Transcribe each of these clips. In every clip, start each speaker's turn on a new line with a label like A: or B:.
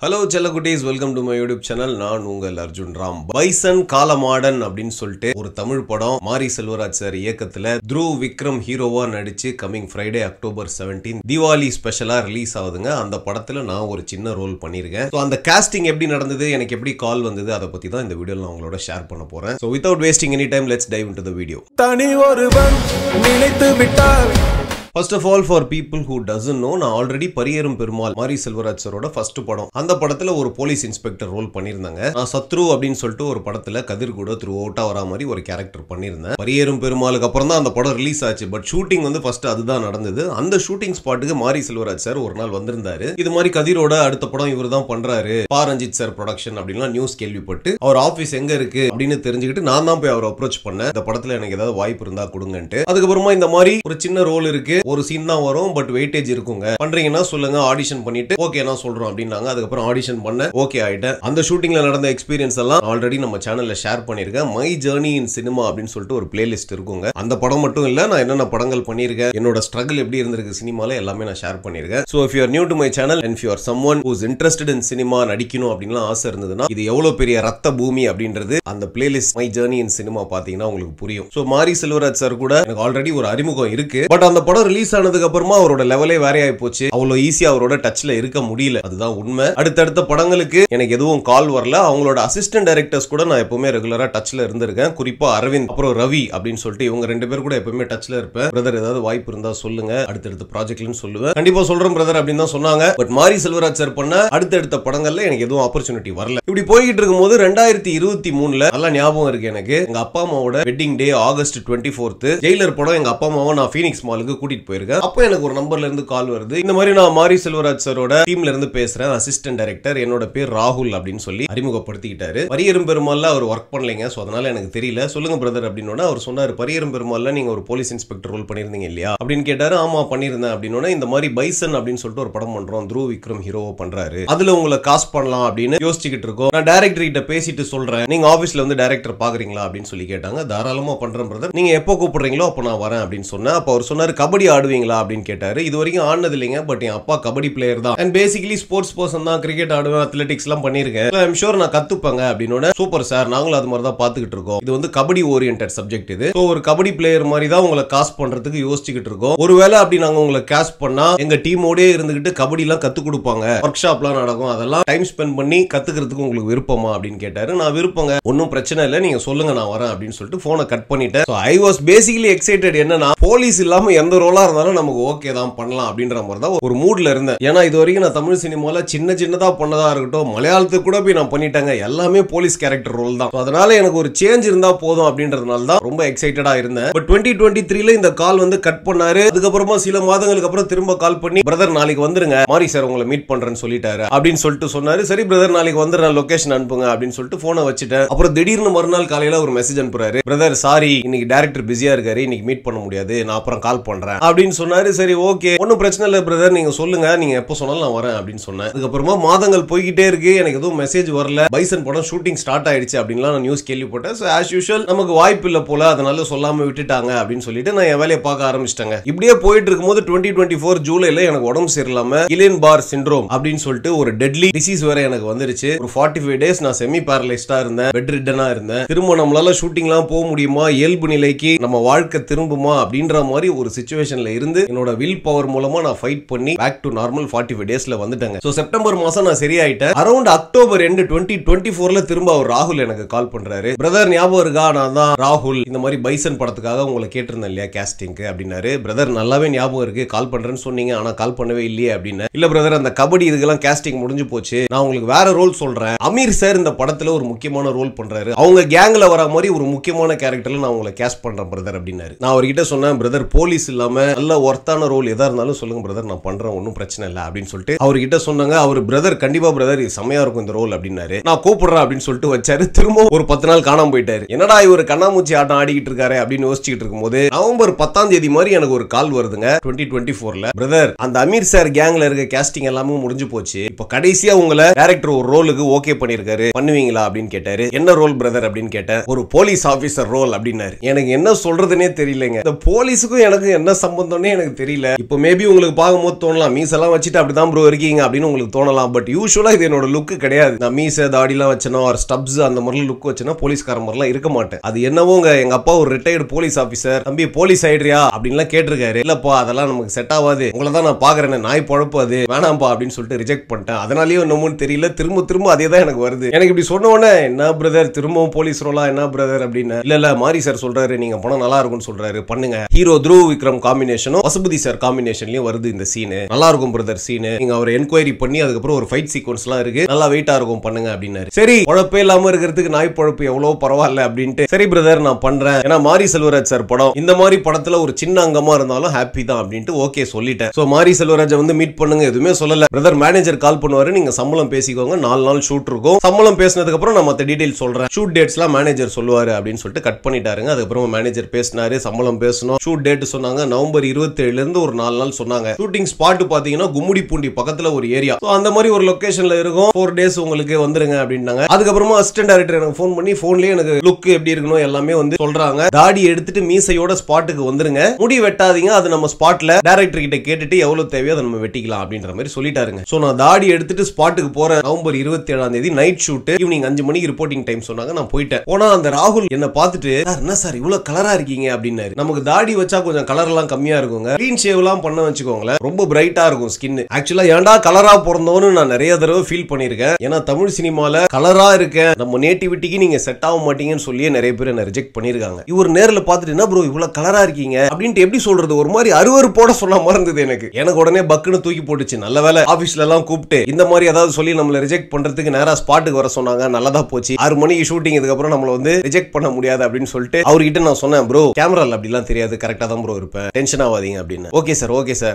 A: Hello Chalakutis, welcome to my YouTube channel. நான் உங்கள் Arjun Ram. Bison Kaalamaadan அப்படின்னு சொல்லிட்டு ஒரு தமிழ் படம் மாரி செல்வராஜ் சார் இயக்கத்துல த்ருவ் விக்ரம் ஹீரோவா நடிச்சு கமிங் ஃப்ரைடே அக்டோபர் 17 தீபாவளி ஸ்பெஷலா ரிலீஸ் ஆகுதுங்க. அந்த படத்துல நான் ஒரு சின்ன ரோல் பண்ணிருக்கேன். ஸோ அந்த காஸ்டிங் எப்படி நடந்தது, எனக்கு எப்படி கால் வந்தது, அதை பத்தி தான் இந்த வீடியோல நான் உங்களோட ஷேர் பண்ண போறேன். So without wasting any time let's dive into the video.
B: தனி ஒருவன் நினைத்து விட்டார்.
A: First of all, for people who doesn't know, நான் ஆல்ரெடி பரியேறும் பெருமாள் மாரி செல்வராஜ் சாரோட ஃபர்ஸ்ட் படம். அந்த படத்துல ஒரு போலீஸ் இன்ஸ்பெக்டர் ரோல் பண்ணியிருந்தாங்க. நான் சத்ரு அப்படின்னு சொல்லிட்டு ஒரு படத்துல கதிர் கூட த்ரூ அவுட்டா வரா மாதிரி ஒரு கேரக்டர் பண்ணியிருந்தேன். பரியேறும் பெருமாளுக்கு அப்புறம் தான் அந்த படம் ரிலீஸ் ஆச்சு. பட் ஷூட்டிங் வந்து ஃபர்ஸ்ட் அதுதான் நடந்தது. அந்த ஷூட்டிங் ஸ்பாட்டுக்கு மாரி செல்வராஜ் சார் ஒரு நாள் வந்திருந்தாரு. இது மாதிரி கதிரோட அடுத்த படம் இவர் தான் பண்றாரு, பாரஞ்சித் சார் ப்ரொடக்ஷன் அப்படின்லாம் நியூஸ் கேள்விப்பட்டு அவர் ஆபீஸ் எங்க இருக்கு அப்படின்னு தெரிஞ்சுக்கிட்டு நான் தான் போய் அவர் அப்ரோச் பண்ணேன். இந்த படத்துல எனக்கு ஏதாவது வாய்ப்பு இருந்தா கொடுங்கன்ட்டு. அதுக்கப்புறமா இந்த மாதிரி ஒரு சின்ன ரோல் இருக்கு, ஒரு சீன் தான் வரும், பட் வெயிட்டேஜ் இருக்குங்க, பண்றீங்கன்னா சொல்லுங்க, ஆடிஷன் பண்ணிட்டு ஓகே நான் சொல்றோம் அப்படின்னாங்க. அதுக்கப்புறம் ஆடிஷன் பண்ண ஓகே ஆயிட்டேன். அந்த ஷூட்டிங்ல நடந்த எக்ஸ்பீரியன்ஸ் எல்லாம் ஆல்ரெடி நம்ம சேனல்ல ஷேர் பண்ணிருக்கேன். மை ஜர்னி இன் சினிமா அப்படின்னு சொல்லிட்டு ஒரு பிளேலிஸ்ட் இருக்குங்க. அந்த படம் மட்டும் இல்ல, நான் என்னென்ன படங்கள் பண்ணிருக்கேன், என்னோட ஸ்ட்ரகிள் எப்படி இருந்திருக்கு சினிமால, எல்லாமே நான் ஷேர் பண்ணிருக்கேன். So if you are new to my channel and if you are someone who is interested in cinema, நடிக்கணும் அப்படின்லாம் ஆசை இருந்ததுன்னா இது எவ்வளவு பெரிய ரத்த பூமி அப்படின்றது அந்த playlist my journey in cinema பாத்தீங்கன்னா உங்களுக்கு புரியும். சோ மாரி செல்வராஜ் சார் கூட எனக்கு ஆல்ரெடி ஒரு அறிமுகம் இருக்கு. பட் அந்த படம் ரிலீஸ் ஆனதுக்கு அப்புறமா அவரோட லெவலே வேற ஆயி போச்சு. அவ்வளவு ஈஸியா அவரோட டச்ல இருக்க முடியல, அதுதான் உண்மை. அடுத்தடுத்த படங்களுக்கு எனக்கு எதுவும் கால் வரல. அவங்களோட அசிஸ்டன்ட் டைரக்டர்ஸ் கூட நான் எப்பவுமே ரெகுலரா டச்ல இருந்திருக்கேன். குறிப்பா அரவிந்த் அப்புறம் ரவி அப்படின்னு சொல்லிட்டு இவங்க ரெண்டு பேர் கூட எப்பவுமே டச்ல இருப்பேன். பிரதர் ஏதாவது வாய்ப்பு இருந்தா சொல்லுங்க, அடுத்தடுத்த ப்ராஜெக்ட்லன்னு சொல்லுவேன். கண்டிப்பா சொல்றேன் பிரதர் அப்படின்னு தான் சொன்னாங்க. பட் மாரி செல்வராஜ் சார் பண்ண அடுத்தடுத்த படங்கள்ல எனக்கு எதுவும் ஆப்பர்ச்சுனிட்டி வரல. இப்படி போய்கிட்டு இருக்கும்போது 2023 நல்லா ஞாபகம் இருக்கு எனக்கு, எங்க அப்பா அம்மாவோட வெட்டிங் டே ஆகஸ்ட் 24 ஜெயிலர் படம் எங்க அப்பா அம்மாவை நான் ஃபீனிக்ஸ் மாலுக்கு கூட்டிட்டு போயிருக்கேன். அப்போ எனக்கு ஒரு நம்பர்ல இருந்து கால் வருது. இந்த மாதிரி நான் மாரி செல்வராஜ் சாரோட டீம்ல இருந்து பேசுறேன், அசிஸ்டன்ட் டைரக்டர், என்னோட பேர் ராகுல் அப்படின்னு சொல்லி அறிமுகப்படுத்திக்கிட்டாரு. பரியேறும் பெருமாள்ல அவர் ஒர்க் பண்ணலைங்க, சோ அதனால எனக்கு தெரியல, சொல்லுங்க பிரதர் அப்படின்னு அவர் சொன்னாரு. பரியேறும் பெருமாள்ல நீங்க ஒரு போலீஸ் இன்ஸ்பெக்டர் ரோல் பண்ணிருந்தீங்க இல்லையா அப்படின்னு கேட்டாரு. ஆமா பண்ணிருந்தேன் அப்படின்னு. இந்த மாதிரி பைசன் அப்படின்னு சொல்லிட்டு ஒரு படம் பண்றோம், த்ருவ் விக்ரம் ஹீரோவா பண்றாரு, அதுல உங்களை காஸ்ட் பண்ணலாம் அப்படின்னு யோசிச்சுக்கிட்டு இருக்கோம். நான் டைரக்டர் கிட்ட பேசிட்டு சொல்றேன், நீங்க ஆபீஸ்ல வந்து டைரக்டர் பாக்குறீங்களா அப்படின்னு சொல்லி கேட்டாங்க. தாராளமா பண்றேன் பிரதர், நீங்க எப்போ கூப்பிடுறீங்களோ அப்போ நான் வரேன் அப்படின்னு சொன்னேன். அப்ப அவர் சொன்னாரு, கபடி ஆடுவீங்களா அப்படின்னு கேட்டாரு. இது வரைக்கும் ஆனது இல்லைங்க, பட் என் அப்பா கபடி பிளேயர் தான் அண்ட் பேசிக்கலி ஸ்போர்ட்ஸ் பர்சன் தான், கிரிக்கெட் ஆடுவேன், அத்லெட்டிக்ஸ் எல்லாம் பண்ணிருக்கேன், ஐ அம் ஷூர் நான் கத்துப்பேங்க அப்படின்னு. சூப்பர் சார், நாங்களும் அது மாதிரி தான் பாத்துக்கிட்டு இருக்கோம், இது வந்து கபடி ஓரியன்டட் சப்ஜெக்ட், இது ஒரு கபடி பிளேயர் மாதிரி தான் உங்களை காஸ்ட் பண்றதுக்கு யோசிச்சுக்கிட்டு இருக்கோம். ஒருவேளை அப்படி நாங்க உங்களை காஸ்ட் பண்ணா எங்க டீமோடே இருந்துகிட்டு கபடி எல்லாம் கத்து கொடுப்பாங்க, ஒர்க் ஷாப்லாம் நடக்கும், அதெல்லாம் டைம் ஸ்பெண்ட் பண்ணி கத்துக்கிறதுக்கு உங்களுக்கு விருப்பமா அப்படின்னு கேட்டாரு. நான் விருப்பங்க, ஒன்னும் பிரச்சனை இல்லை, நீங்க சொல்லுங்க நான் வரேன் அப்படின்னு சொல்லிட்டு போனை கட் பண்ணிட்டேன். I was basically excited. என்னன்னா போலீஸ் இல்லாம எந்த ரோலா இருந்தாலும் நமக்கு ஓகே தான் பண்ணலாம் அப்படின்ற மாதிரி தான் ஒரு மூட்ல இருந்தேன். ஏன்னா இது வரைக்கும் நான் தமிழ் சினிமால சின்னதா பண்ணதா இருக்கட்டும், மலையாளத்துக்கு கூட போய் நான் பண்ணிட்டாங்க, எல்லாமே போலீஸ் கேரக்டர் ரோல் தான். அதனால எனக்கு ஒரு சேஞ்ச் இருந்தா போதும் அப்படின்றதுனால தான் ரொம்ப எக்ஸைட்டடா இருந்தேன். பட் 2023 இந்த கால் வந்து கட் பண்ணாரு. அதுக்கப்புறமா சில மாதங்களுக்கு அப்புறம் திரும்ப கால் பண்ணி, பிரதர் நாளைக்கு வந்துருங்க, மாரி சார் உங்களை மீட் பண்றேன்னு சொல்லிட்டாரு அப்படின்னு சொல்லிட்டு சொன்னாரு. சரி பிரதர் நாளைக்கு வந்துடுறேன், லொகேஷன் அனுப்புங்க அப்படின்னு சொல்லிட்டு போனை வச்சுட்டேன். அப்புறம் திடீர்னு மறுநாள் காலையில ஒரு மெசேஜ் அனுப்புறாரு, பிரதர் சாரி இன்னைக்கு டைரக்டர் பிஸியா இருக்காரு, இன்னைக்கு மீட் பண்ண முடியாது, நான் அப்புறம் கால் பண்றேன் அப்படின்னு சொன்னாரு. சரி ஓகே ஒன்னும் பிரச்சனை இல்லை பிரதர், நீங்க சொல்லுங்க, நீங்க எப்போ சொன்னாலும் நான் வரேன் அப்படின்னு சொன்னேன். அதுக்கப்புறமா மாதங்கள் போய்கிட்டே இருக்கு, எனக்கு எதுவும் மெசேஜ் வரல. பைசன் படம் ஷூட்டிங் ஸ்டார்ட் ஆயிடுச்சு அப்படின்லாம் நான் நியூஸ் கேள்விப்பட்டேன். சோ ஆஸ் யூசுவல் நமக்கு வாய்ப்பு இல்ல போல, அதனால சொல்லாம விட்டுட்டாங்க அப்படின்னு சொல்லிட்டு நான் என் வேலையை பார்க்க ஆரம்பிச்சிட்டேங்க. இப்படியே போயிட்டு இருக்கும்போது 2024 ஜூலைல எனக்கு உடம்பு சரியில்லாம கிலியன் பார் சிண்ட்ரோம் அப்படின்னு சொல்லிட்டு ஒரு டெட்லி டிசீஸ் வேற எனக்கு வந்துருச்சு. ஒரு 45 டேஸ் நான் செமி பேரலைஸ்டா இருந்தேன், பெட் ரிட்டனா இருந்தேன். திரும்ப நம்மளால ஷூட்டிங்லாம் போக முடியுமா, இயல்பு நிலைக்கு நம்ம வாழ்க்கை திரும்புமா அப்படின்ற மாதிரி ஒரு சிச்சுவேஷன்ல இருந்து என்னோட வில் பவர் மூலமா நான் ஃபைட் பண்ணி பேக் டு நார்மல் 45 டேஸ்ல வந்துட்டேங்க. சோ செப்டம்பர் மாசம் நான் சரியாயிட்டேன். அரௌண்ட் அக்டோபர் எண்ட் 2024 திரும்ப அவர் ராகுல் எனக்கு கால் பண்றாரு. பிரதர் ஞாபகம் இருக்கா, நான் தான் ராகுல், இந்த மாதிரி பைசன் படத்துக்காக உங்களை கேட்டிருந்தேன் இல்லையா காஸ்டிங்க்கு அப்படின்னாரு. பிரதர் நல்லாவே ஞாபகம் இருக்கு, கால் பண்றேன்னு சொன்னீங்க, ஆனா கால் பண்ணவே இல்லையே அப்படின்னு. இல்ல பிரதர் அந்த கபடி இதுக்கெல்லாம் காஸ்டிங் முடிஞ்சு போச்சு, நான் உங்களுக்கு வேற ரோல் சொல்றேன். அமீர் சார் இந்த படத்துல ஒரு முக்கியமான ரோல் பண்றாரு, அவங்க கேங்ல வர மாதிரி ஒரு முக்கியமான கேரக்டர்ல நான் உங்களை காஸ்ட் பண்றேன் பிரதர் அப்படின்னாரு. நான் அவர்கிட்ட சொன்னேன், பிரதர் போலீஸ் இல்லாம நல்ல ஒர்த்தான ரோல் எதா இருந்தாலும் சொல்லுங்க பிரதர், நான் பண்றேன், ஒன்னும் பிரச்சனை இல்லை அப்படின்னு சொல்லிட்டு அவர்கிட்ட சொன்னாங்க. அவர் பிரதர் கண்டிப்பா பிரதர் இது செமையா இருக்கும் இந்த ரோல் அப்படின்னாரு. நான் கூப்பிடுறேன் அப்படின்னு சொல்லிட்டு வச்சாரு. திரும்ப ஒரு 10 நாள் காணாம போயிட்டாரு. என்னடா இவர் கண்ணாமூச்சி ஆட்டம் ஆடிக்கிட்டு இருக்காரு அப்படின்னு யோசிச்சுட்டு இருக்கும்போது நவம்பர் 10 மாதிரி எனக்கு ஒரு கால் வருதுங்க 2024. பிரதர் அந்த அமீர் சார் கேங்ல இருக்க காஸ்டிங் எல்லாமே முடிஞ்சு போச்சு, இப்ப கடைசியா உங்களை டைரக்டர் ஒரு ரோலுக்கு ஓகே பண்ணிருக்காரு, பண்ணுவீங்களா அப்படின்னு கேட்டாரு. என்ன ரோல் பிரதர் அப்படின்னு கேட்டேன். ஒரு போலீஸ் ஆபீசர் ரோல் அப்படின்னாரு. எனக்கு என்ன சொல்றதுன்னே தெரியலங்க. இந்த போலீஸுக்கும் எனக்கு என்ன சம்பந்தம் சம்பந்தம்னே எனக்கு தெரியல. இப்போ மேபி உங்களுக்கு பார்க்கும்போது தோணலாம் மீசெல்லாம் வச்சுட்டு அப்படிதான் ப்ரோ இருக்கீங்க அப்படின்னு உங்களுக்கு தோணலாம். பட் யூஸ்வலா இது என்னோட லுக்கு கிடையாது. நான் மீசை தாடிலாம் வச்சேனோ ஒரு ஸ்டப்ஸ் அந்த மாதிரி லுக் வச்சேன்னா போலீஸ்கார மாதிரிலாம் இருக்க மாட்டேன். அது என்னவோங்க எங்க அப்பா ஒரு ரிட்டையர்டு போலீஸ் ஆபீசர், தம்பி போலீஸ் ஆயிடுறியா அப்படின்லாம் கேட்டிருக்காரு. இல்லப்பா அதெல்லாம் நமக்கு செட் ஆகாது, உங்களை தான் நான் பாக்குறேன், நாய் பழப்பு அது வேணாம்பா அப்படின்னு சொல்லிட்டு ரிஜெக்ட் பண்ணிட்டேன். அதனாலயே என்னமோ தெரியல, திரும்ப அதே தான் எனக்கு வருது. எனக்கு இப்படி சொன்ன உடனே என்ன பிரதர் திரும்பவும் போலீஸ் ரோலா என்ன பிரதர் அப்படின்னு, இல்ல மாரி சார் சொல்றாரு நீங்க பணம் நல்லா இருக்கும்னு சொல்றாரு, பண்ணுங்க. ஹீரோ த்ருவ் விக்ரம் காம்பினேஷனும் பசுபதி சார் காம்பினேஷன்லயும் வருது இந்த சீனு. நல்லா இருக்கும் பிரதர் சீனு, நீங்க அவர் என்கொயரி பண்ணி அதுக்கப்புறம் ஒரு ஃபைட் சீக்வன்ஸ்லாம் இருக்கு, நல்லா வெயிட்டா இருக்கும் பண்ணுங்க அப்படின்னாரு. சரி குழப்பே இல்லாம இருக்கிறதுக்கு நாய் பழப்பு எவ்வளவு பரவாயில்ல அப்படின்ட்டு சரி பிரதர் நான் பண்றேன். ஏன்னா மாரி செல்வராஜ் சார் படம் இந்த மாதிரி படத்துல ஒரு சின்ன அங்கமா இருந்தாலும் ஹாப்பி தான் அப்படின்ட்டு ஓகே சொல்லிட்டேன். சோ மாரி செல்வராஜ் வந்து மீட் பண்ணுங்க எதுவுமே சொல்லல. பிரதர் மேனேஜர் கால் பண்ணுவாரு, நீங்க சம்பளம் பேசிக்கோங்க, 4 நாள் ஷூட் இருக்கும், சம்பளம் பேசினதுக்கு அப்புறம் நான் மத்த டீடைல் சொல்றேன், ஷூட் டேட்ஸ்லாம் மேனேஜர் சொல்லுவாரு அப்படின்னு சொல்லிட்டு கட் பண்ணிட்டாருங்க. அதுக்கப்புறம் மேனேஜர் பேசினாரு, சம்பளம் பேசணும், ஷூட் டேட் சொன்னாங்க, நவம்பர் 27 இருந்து ஒரு 4 நாள் சொன்னாங்க. ஷூட்டிங் ஸ்பாட் பாத்தீங்கன்னா கும்முடிப்பூண்டி பக்கத்துல ஒரு ஏரியா, அந்த மாதிரி ஒரு லொகேஷன்ல இருக்கும், 4 டேஸ் உங்களுக்கு வந்துருங்க அப்படின்னாங்க. அதுக்கப்புறமா அசிஸ்டன்ட் டைரக்டர் எனக்கு ஃபோன் பண்ணி போன்லயே எனக்கு லுக் எப்படி இருக்கணும் எல்லாமே வந்து சொல்றாங்க. தாடி எடுத்துட்டு மீசையோட ஸ்பாட்டுக்கு வந்துருங்க, முடி வெட்டாதீங்க, அது நம்ம ஸ்பாட்ல டைரக்டர் கிட்ட கேட்டுட்டு எவ்வளவு தேவையோ அதை நம்ம வெட்டிக்கலாம் அப்படின்ற மாதிரி சொல்லிட்டாருங்க. சோ நான் தாடி எடுத்துட்டு ஸ்பாட்டுக்கு போறேன். நவம்பர் 27ஆம் தேதி நைட் ஷூட், ஈவினிங் 5 மணிக்கு ரிப்போர்ட்டிங் டைம் சொன்னாங்க. நான் போயிட்டேன். போனா அந்த ராகுல் என்ன பார்த்துட்டு என்ன சார் இவ்வளவு கலரா இருக்கீங்க அப்படின்னாரு. நமக்கு தாடி வச்சா கொஞ்சம் கலர் எல்லாம் கம்மியா இருக்குங்க, க்ளீன் ஷேவ் எல்லாம் பண்ண வச்சுக்கோங்களேன் ரொம்ப பிரைட்டா இருக்கும் ஸ்கின். ஆக்சுவலா ஏன்டா கலரா பிறந்தோன்னு நான் நிறைய தடவை ஃபீல் பண்ணிருக்கேன். ஏன்னா தமிழ் சினிமால கலரா இருக்க நம்ம நேட்டிவிட்டிக்கு நீங்க செட் ஆக மாட்டீங்கன்னு சொல்லியே நிறைய பேர் என்ன ரிஜெக்ட் பண்ணிருக்காங்க. இவர் நேர்ல பார்த்துட்டு என்ன ப்ரோ இவ்வளவு கலரா இருக்கீங்க அப்படின்ட்டு எப்படி சொல்றது ஒரு மாதிரி அருவருப்போட சொன்ன மாதிரி இருந்தது எனக்கு உடனே பக்குன்னு தூக்கி போட்டுச்சு. நல்ல வேலை ஆபீஸ்ல எல்லாம் கூப்பிட்டு இந்த மாதிரி ஏதாவது சொல்லி நம்மள ரிஜெக்ட் பண்றதுக்கு நேரா ஸ்பாட்டுக்கு வர சொன்னாங்க. நல்லதா போச்சு. 6 மணிக்கு ஷூட்டிங், இதுக்கப்புறம் நம்மள வந்து ரிஜெக்ட் பண்ண முடியாது அப்படின்னு சொல்லிட்டு அவர்கிட்ட நான் சொன்னேன், ப்ரோ கேமரால அப்படிலாம் தெரியாது, கரெக்டா தான் ப்ரோ இருப்பேன், டென்ஷன் ஆகாதீங்க அப்படின்னு. ஓகே சார்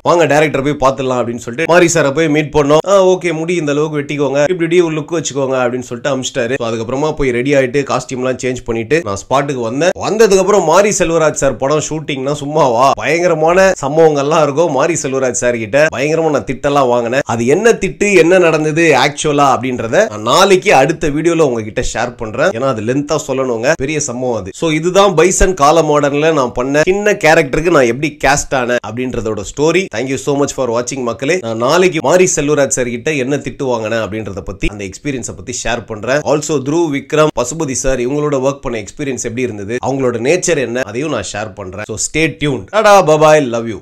A: வாங்க டைரக்டர் போய் பார்த்துடலாம் அப்படின்னு சொல்லிட்டு மாரி சாரை போய் மீட் பண்ணோம். ஓகே முடி இந்த அளவுக்கு வெட்டிக்கோங்க, இப்படி ஒரு லுக் வச்சுக்கோங்க அப்படின்னு சொல்லிட்டு அமிச்சிட்டாரு. அதுக்கப்புறமா போய் ரெடி ஆயிட்டு காஸ்டியூம்லாம் சேஞ்ச் பண்ணிட்டு நான் ஸ்பாட்டுக்கு வந்ததுக்கு அப்புறம் மாரி செல்வராஜ் சார் படம் ஷூட்டிங்னா சும்மாவா பயங்கரமான சம்பவங்கள்லாம் இருக்கும். மாரி செல்வராஜ் சார் கிட்ட பயங்கரமா நான் திட்டெல்லாம் வாங்கினேன். அது என்ன திட்டு என்ன நடந்தது ஆக்சுவலா அப்படின்றத நான் நாளைக்கு அடுத்த வீடியோல உங்ககிட்ட ஷேர் பண்றேன். ஏன்னா அது லென்த்தா சொல்லணுங்க, பெரிய சம்பவம் அது. சோ இதுதான் பைசன் கால மாடர்ன்ல நான் பண்ண சின்ன கேரக்டருக்கு நான் எப்படி கேஸ்ட் ஆனேன் அப்படின்றதோட story. Thank you so much for வாட்சிங் மக்களே. நான் நாளைக்கு மாரி செல்வராஜ் சார் கிட்ட என்ன திட்டு வாங்கினேன் அப்படின்றத பத்தி அந்த எக்ஸ்பீரியன்ஸை பத்தி ஷேர் பண்றேன். ஆல்சோ த்ருவ் விக்ரம் பசுபதி சார் இவங்களோட ஒர்க் பண்ண எக்ஸ்பீரியன்ஸ் எப்படி இருந்தது, அவங்களோட நேச்சர் என்ன, அதையும் நான் ஷேர் பண்றேன். So stay tuned. Tata bye bye, love you.